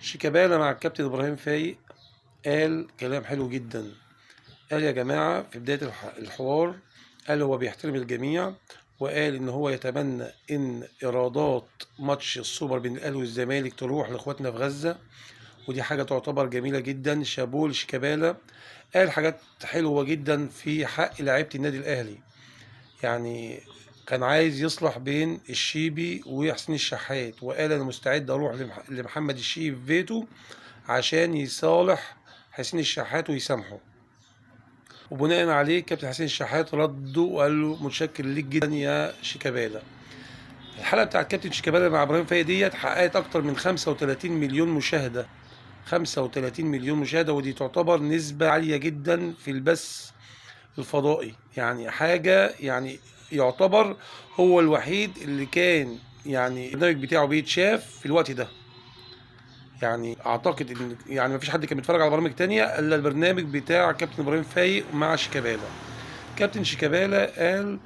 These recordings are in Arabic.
شيكابالا مع الكابتن إبراهيم فايق قال كلام حلو جدا. قال يا جماعة في بداية الحوار، قال هو بيحترم الجميع، وقال إن هو يتمنى إن إيرادات ماتش السوبر بين الأهلي والزمالك تروح لإخواتنا في غزة، ودي حاجة تعتبر جميلة جدا. شابوه لشيكابالا. قال حاجات حلوة جدا في حق لعيبة النادي الأهلي، يعني كان عايز يصلح بين الشيبي وحسين الشحات، وقال أنا مستعد أروح لمحمد الشيبي في بيته عشان يصالح حسين الشحات ويسامحه. وبناء عليه كابتن حسين الشحات رده وقال له متشكر ليك جدا يا شيكابالا. الحلقه بتاعت كابتن شيكابالا مع ابراهيم فايق ديت حققت اكتر من 35 مليون مشاهده. 35 مليون مشاهده، ودي تعتبر نسبه عاليه جدا في البث الفضائي، يعني حاجه يعني يعتبر هو الوحيد اللي كان يعني البرنامج بتاعه بيتشاف في الوقت ده. يعني اعتقد ان يعني مفيش حد كان بيتفرج على برامج تانية الا البرنامج بتاع كابتن ابراهيم فايق مع شيكابالا. كابتن شيكابالا قال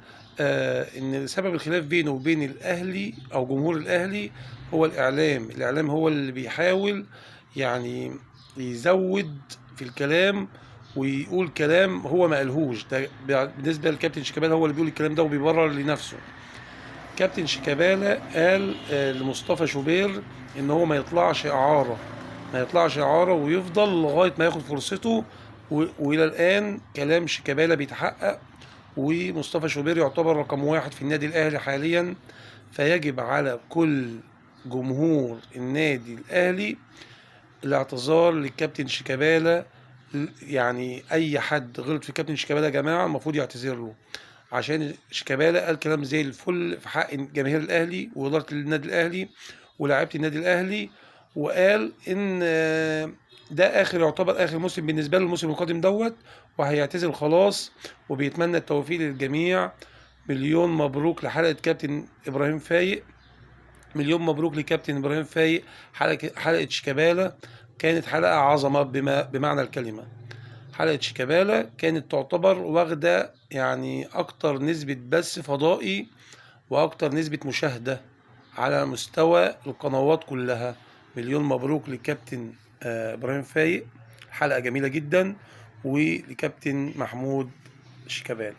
ان سبب الخلاف بينه وبين الاهلي او جمهور الاهلي هو الاعلام هو اللي بيحاول يعني يزود في الكلام ويقول كلام هو ما قالهوش. ده بالنسبه لكابتن شيكابالا هو اللي بيقول الكلام ده وبيبرر لنفسه. كابتن شيكابالا قال لمصطفى شوبير ان هو ما يطلعش اعاره ويفضل لغايه ما ياخد فرصته. والى الان كلام شيكابالا بيتحقق، ومصطفى شوبير يعتبر رقم واحد في النادي الاهلي حاليا. فيجب على كل جمهور النادي الاهلي الاعتذار للكابتن شيكابالا. يعني اي حد غلط في كابتن شيكابالا يا جماعه المفروض يعتذر له، عشان شيكابالا قال كلام زي الفل في حق جماهير الاهلي واداره النادي الاهلي ولاعيبه النادي الاهلي. وقال ان ده يعتبر اخر موسم بالنسبه له، الموسم القادم دوت، وهيعتزل خلاص، وبيتمنى التوفيق للجميع. مليون مبروك لحلقه كابتن ابراهيم فايق. مليون مبروك لكابتن ابراهيم فايق. حلقه شيكابالا كانت حلقه عظمه بمعنى الكلمه. حلقة شيكابالا كانت تعتبر واخدة يعني أكتر نسبة بث فضائي وأكتر نسبة مشاهدة على مستوى القنوات كلها. مليون مبروك لكابتن إبراهيم فايق، حلقة جميلة جدا، ولكابتن محمود شيكابالا.